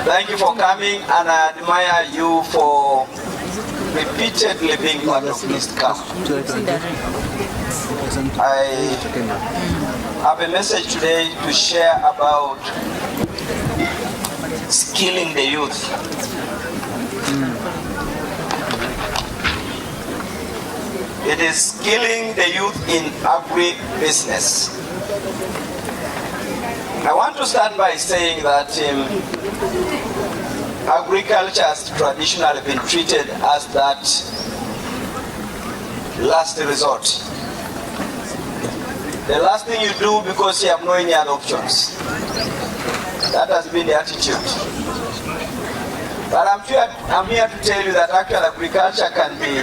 Thank you for coming, and I admire you for repeatedly being part of this camp. I have a message today to share about skilling the youth. It is skilling the youth in agribusiness. I want to start by saying that agriculture has traditionally been treated as that last resort. The last thing you do because you have no any other options. That has been the attitude. But I'm here to tell you that actual agriculture can be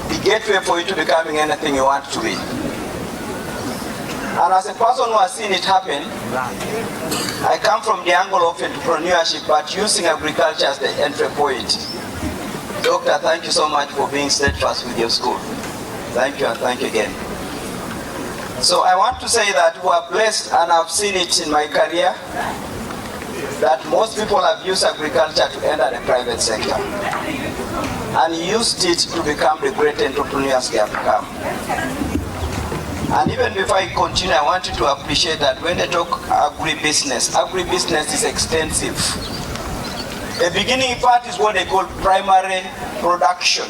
the gateway for you to becoming anything you want to be. And as a person who has seen it happen, I come from the angle of entrepreneurship, but using agriculture as the entry point. Doctor, thank you so much for being steadfast with your school. Thank you, and thank you again. So I want to say that we are blessed, and I've seen it in my career, that most people have used agriculture to enter the private sector and used it to become the great entrepreneurs they have become. And even before I continue, I want you to appreciate that when they talk agribusiness is extensive. The beginning part is what they call primary production,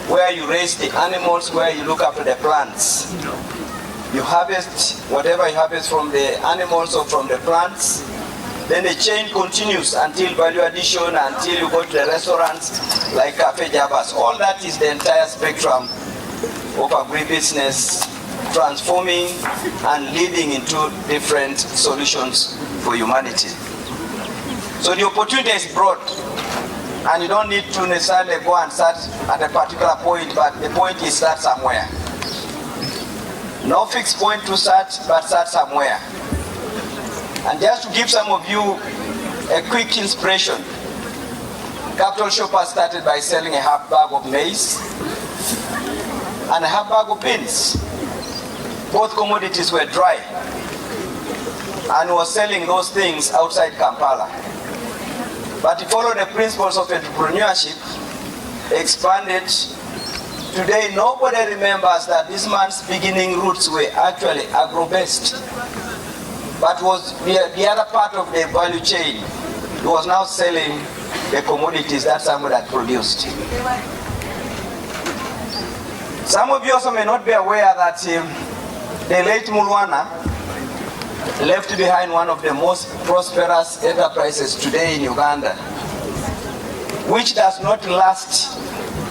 where you raise the animals, where you look after the plants. You harvest whatever you harvest from the animals or from the plants. Then the chain continues until value addition, until you go to the restaurants like Cafe Jabas. All that is the entire spectrum of agribusiness, transforming and leading into different solutions for humanity. So the opportunity is broad, and you don't need to necessarily go and start at a particular point, but the point is start somewhere. No fixed point to start, but start somewhere. And just to give some of you a quick inspiration, Capital Shoppers started by selling a half bag of maize and a half bag of beans. Both commodities were dry, and was selling those things outside Kampala. But he followed the principles of entrepreneurship, expanded. Today, nobody remembers that this man's beginning roots were actually agro-based, but was the other part of the value chain. He was now selling the commodities that someone had produced. Some of you also may not be aware that the late Mulwana left behind one of the most prosperous enterprises today in Uganda, which does not last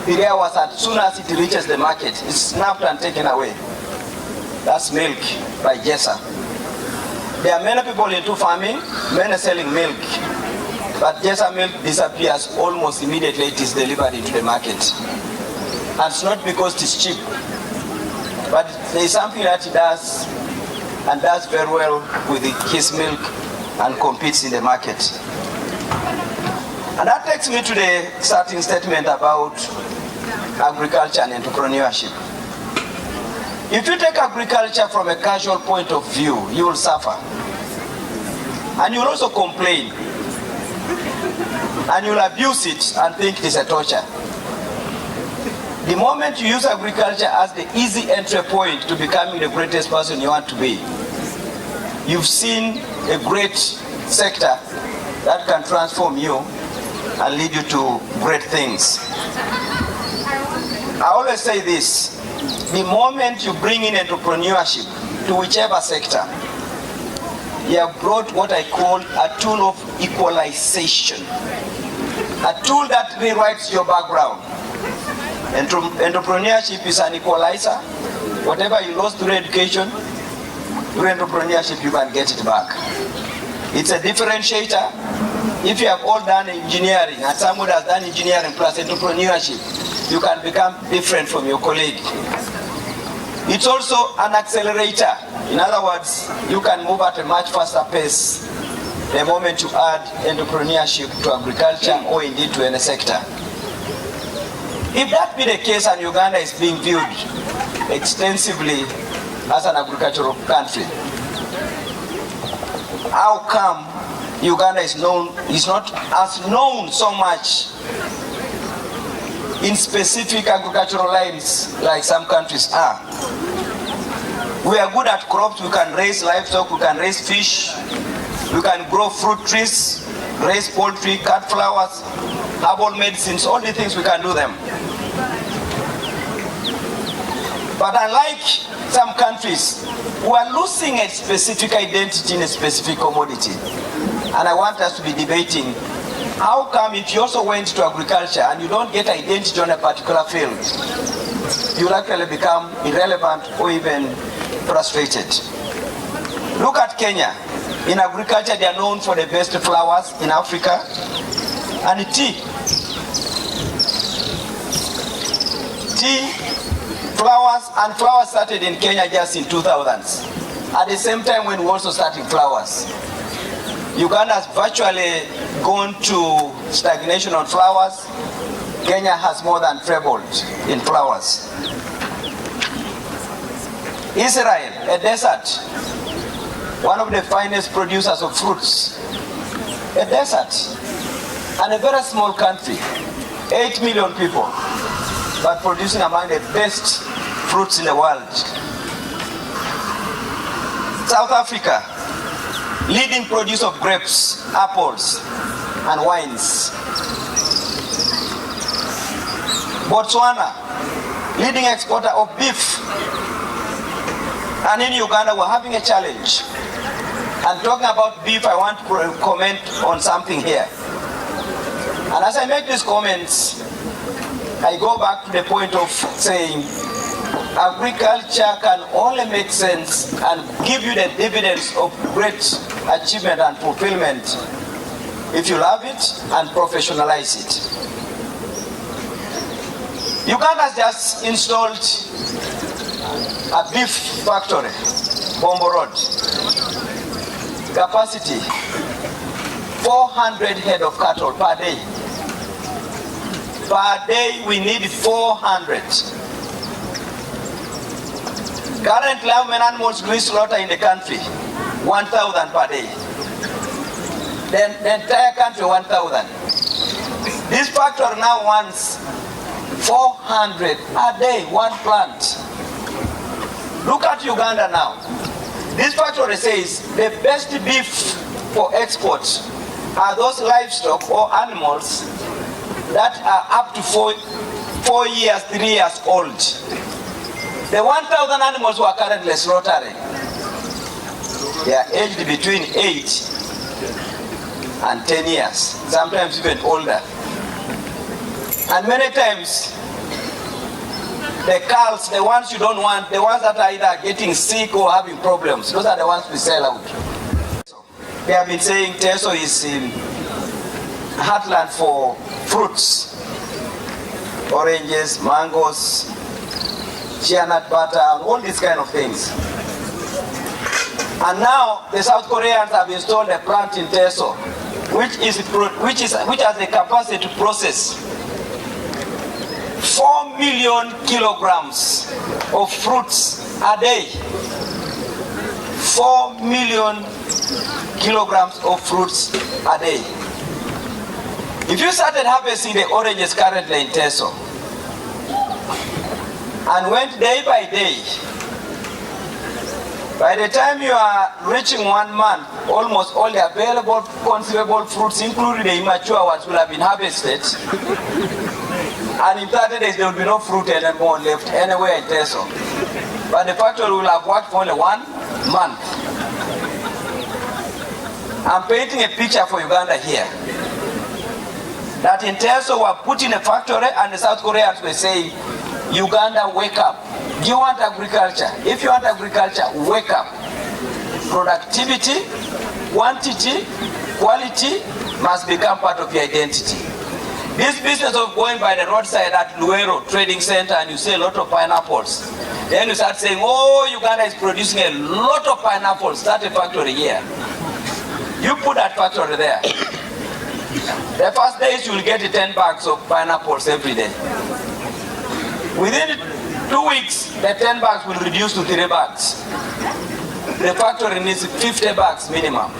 3 hours. As soon as it reaches the market, it's snapped and taken away. That's milk by Jessa. There are many people into farming, many selling milk, but Jessa milk disappears almost immediately it is delivered into the market. And it's not because it is cheap, but there is something that he does, and does very well with his milk and competes in the market. And that takes me to the starting statement about agriculture and entrepreneurship. If you take agriculture from a casual point of view, you will suffer. And you will also complain. And you will abuse it and think it is a torture. The moment you use agriculture as the easy entry point to becoming the greatest person you want to be, you've seen a great sector that can transform you and lead you to great things. I always say this: the moment you bring in entrepreneurship to whichever sector, you have brought what I call a tool of equalization, a tool that rewrites your background. Entrepreneurship is an equalizer. Whatever you lost through education, through entrepreneurship you can get it back. It's a differentiator. If you have all done engineering and someone has done engineering plus entrepreneurship, you can become different from your colleague. It's also an accelerator. In other words, you can move at a much faster pace the moment you add entrepreneurship to agriculture or indeed to any sector. If that be the case and Uganda is being viewed extensively as an agricultural country, how come Uganda is not as known so much in specific agricultural lines like some countries are. We are good at crops, we can raise livestock, we can raise fish, we can grow fruit trees, raise poultry, cut flowers, herbal medicines, all the things we can do them. But unlike some countries, we are losing a specific identity in a specific commodity. And I want us to be debating, how come if you also went to agriculture and you don't get identity on a particular field, you'll actually become irrelevant or even frustrated. Look at Kenya. In agriculture, they are known for the best flowers in Africa and tea. Tea, flowers started in Kenya just in 2000s. At the same time when we also started flowers. Uganda has virtually gone to stagnation on flowers. Kenya has more than trebled in flowers. Israel, a desert, one of the finest producers of fruits. A desert, and a very small country, 8 million people, but producing among the best fruits in the world. South Africa, leading producer of grapes, apples, and wines. Botswana, leading exporter of beef. And in Uganda, we're having a challenge. And talking about beef, I want to comment on something here. And as I make these comments, I go back to the point of saying, agriculture can only make sense and give you the dividends of great achievement and fulfillment if you love it and professionalize it. Uganda has just installed a beef factory, Bombo Road. Capacity, 400 head of cattle per day. Per day we need 400. Currently, how many animals do we slaughter in the country? 1,000 per day. The entire country, 1,000. This factory now wants 400 a day, one plant. Look at Uganda now. This factory says the best beef for export are those livestock or animals that are up to 4 years, 3 years old. The 1,000 animals who are currently slaughtering, they are aged between 8 and 10 years, sometimes even older. And many times, the cows, the ones you don't want, the ones that are either getting sick or having problems, those are the ones we sell out. They have been saying Teso is in heartland for fruits, oranges, mangoes, shea nut butter, and all these kind of things. And now the South Koreans have installed a plant in Teso, which has the capacity to process 4 million kilograms of fruits a day. 4 million kilograms of fruits a day. If you started harvesting the oranges currently in Teso and went day by day, by the time you are reaching 1 month, almost all the available consumable fruits, including the immature ones, will have been harvested. And in 30 days, there will be no fruit anymore left anywhere in Teso. But the factory will have worked for only 1 month. I'm painting a picture for Uganda here. That in Teso, we're putting a factory, and the South Koreans were saying, Uganda, wake up. Do you want agriculture? If you want agriculture, wake up. Productivity, quantity, quality must become part of your identity. This business of going by the roadside at Luero Trading Center and you see a lot of pineapples, then you start saying, oh, Uganda is producing a lot of pineapples, start a factory here. You put that factory there. The first days you will get 10 bags of pineapples every day. Within 2 weeks, the 10 bags will reduce to 3 bags. The factory needs 50 bags minimum.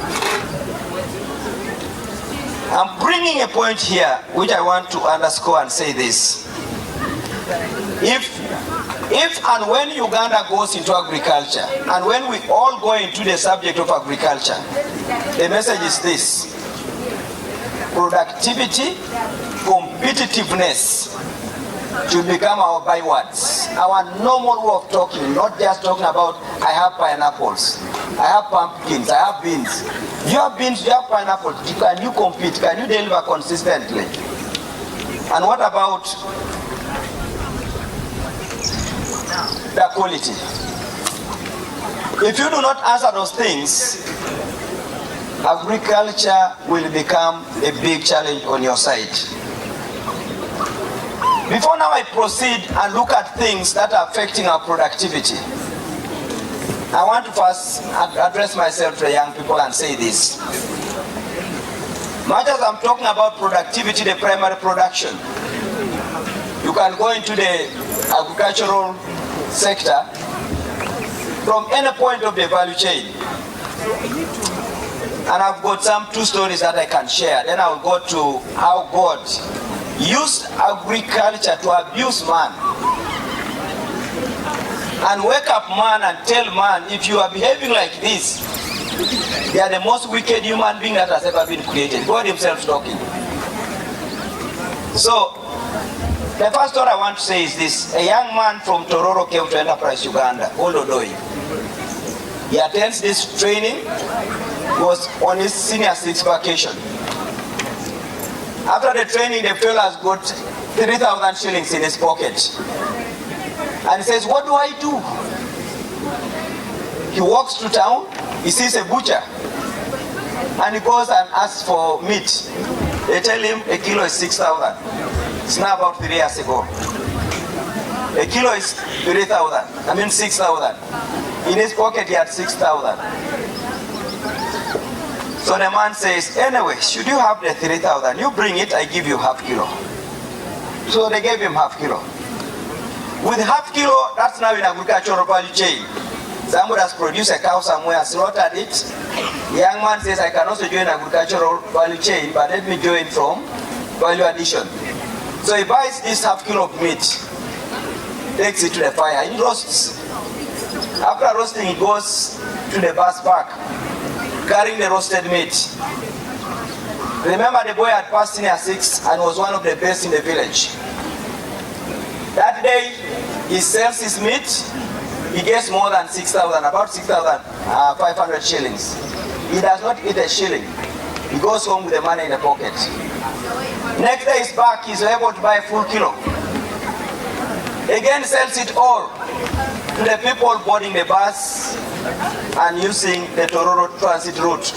I'm bringing a point here which I want to underscore and say this. If and when Uganda goes into agriculture, and when we all go into the subject of agriculture, the message is this: productivity, competitiveness should become our bywords, our normal way of talking, not just talking about I have pineapples, I have pumpkins, I have beans. You have beans, you have pineapples. Can you compete? Can you deliver consistently? And what about the quality? If you do not answer those things, agriculture will become a big challenge on your side. Before now I proceed and look at things that are affecting our productivity, I want to first address myself to the young people and say this. Much as I'm talking about productivity, the primary production, you can go into the agricultural sector from any point of the value chain. And I've got two stories that I can share. Then I'll go to how God used agriculture to abuse man and wake up man and tell man, if you are behaving like this, they are the most wicked human being that has ever been created. God himself talking. So the first story I want to say is this. A young man from Tororo came to Enterprise Uganda, Olodoi. He attends this training. He was on his senior 6 vacation. After the training, the fellow has got 3,000 shillings in his pocket. And he says, what do I do? He walks to town, he sees a butcher, and he goes and asks for meat. They tell him a kilo is 6,000. It's now about 3 years ago. A kilo is 6,000. In his pocket he had 6,000. So the man says, anyway, should you have the 3,000, you bring it, I give you half kilo. So they gave him half kilo. With half kilo, that's now in agricultural value chain. Somebody has produced a cow somewhere, slaughtered it. The young man says, I can also join agricultural value chain, but let me join from value addition. So he buys this half kilo of meat, takes it to the fire, he roasts. After roasting, he goes to the bus park, carrying the roasted meat. Remember, the boy had passed senior 6 and was one of the best in the village. That day, he sells his meat, he gets more than 6,000, about 6,500 shillings. He does not eat a shilling. He goes home with the money in the pocket. Next day he's back, he's able to buy a full kilo. Again sells it all to the people boarding the bus and using the Tororo transit route.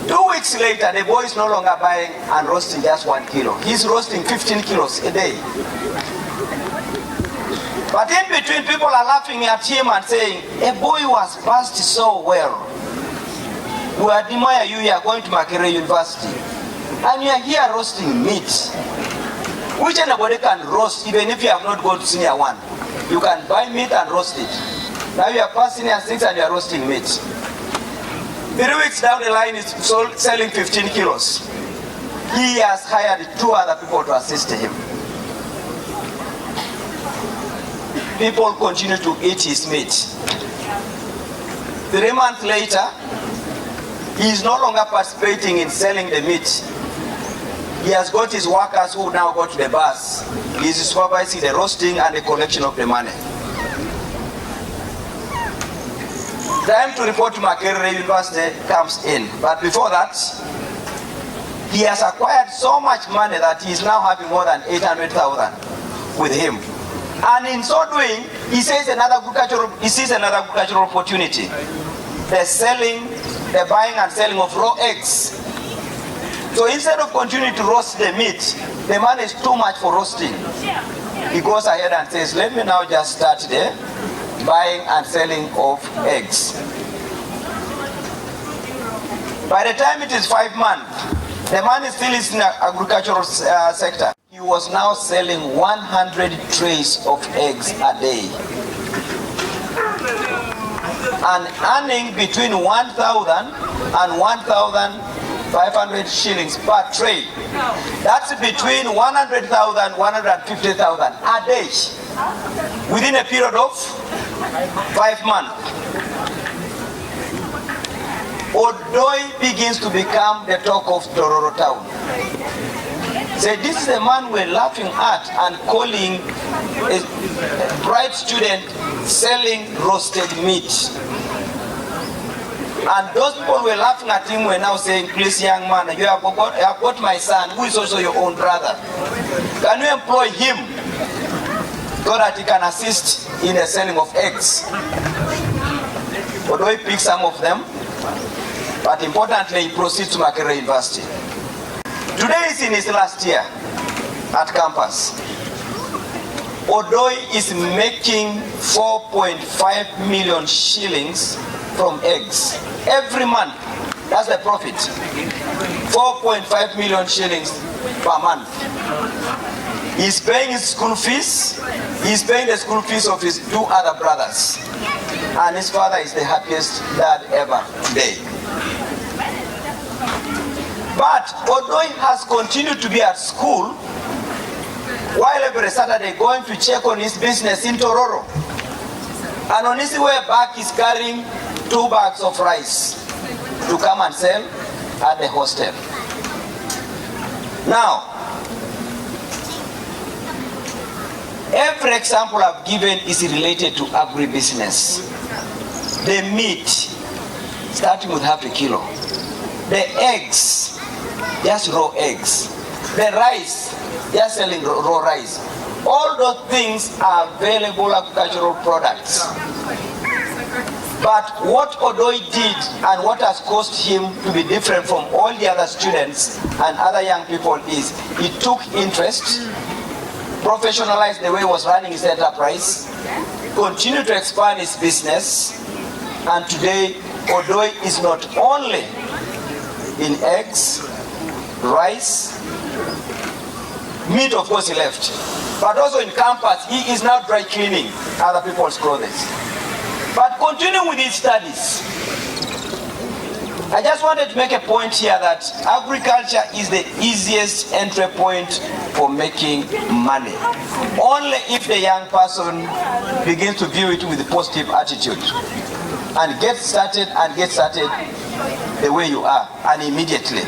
2 weeks later, the boy is no longer buying and roasting just 1 kilo. He's roasting 15 kilos a day. But in between, people are laughing at him and saying, a boy who has passed so well. We admire you, you are going to Makerere University. And you are here roasting meat. Which anybody can roast, even if you have not gone to senior 1. You can buy meat and roast it. Now you are past senior 6 and you are roasting meat. 3 weeks down the line, he's selling 15 kilos. He has hired 2 other people to assist him. People continue to eat his meat. 3 months later, he is no longer participating in selling the meat. He has got his workers who now go to the bus. He is supervising the roasting and the collection of the money. Time to report to Makerere University comes in. But before that, he has acquired so much money that he is now having more than 800,000 with him. And in so doing, he sees another agricultural opportunity. The buying and selling of raw eggs. So instead of continuing to roast the meat, the money is too much for roasting. He goes ahead and says, let me now just start the buying and selling of eggs. By the time it is 5 months, the man is still in the agricultural sector. He was now selling 100 trays of eggs a day and earning between 1,000 and 500 shillings per tray. That's between 100,000, 150,000 a day within a period of 5 months. Odoi begins to become the talk of Tororo town. Say, this is the man we're laughing at and calling a bright student selling roasted meat. And those people were laughing at him were now saying, please young man, you have got my son who is also your own brother. Can you employ him so that he can assist in the selling of eggs? Although he picked some of them, but importantly, he proceeds to Makerere University. Today is in his last year at campus. Odoi is making 4.5 million shillings from eggs every month. That's the profit. 4.5 million shillings per month. He's paying his school fees. He's paying the school fees of his 2 other brothers. And his father is the happiest dad ever today. But Odoi has continued to be at school while every Saturday going to check on his business in Tororo. And on his way back, he's carrying 2 bags of rice to come and sell at the hostel. Now, every example I've given is related to agribusiness. The meat, starting with half a kilo. The eggs, just raw eggs. The rice, just selling raw rice. All those things are available agricultural products. But what Odoi did and what has caused him to be different from all the other students and other young people is he took interest, professionalized the way he was running his enterprise, continued to expand his business, and today Odoi is not only in eggs, rice, meat of course he left, but also in campus he is now dry cleaning other people's clothes. But continuing with his studies, I just wanted to make a point here that agriculture is the easiest entry point for making money. Only if the young person begins to view it with a positive attitude and get started the way you are, and immediately.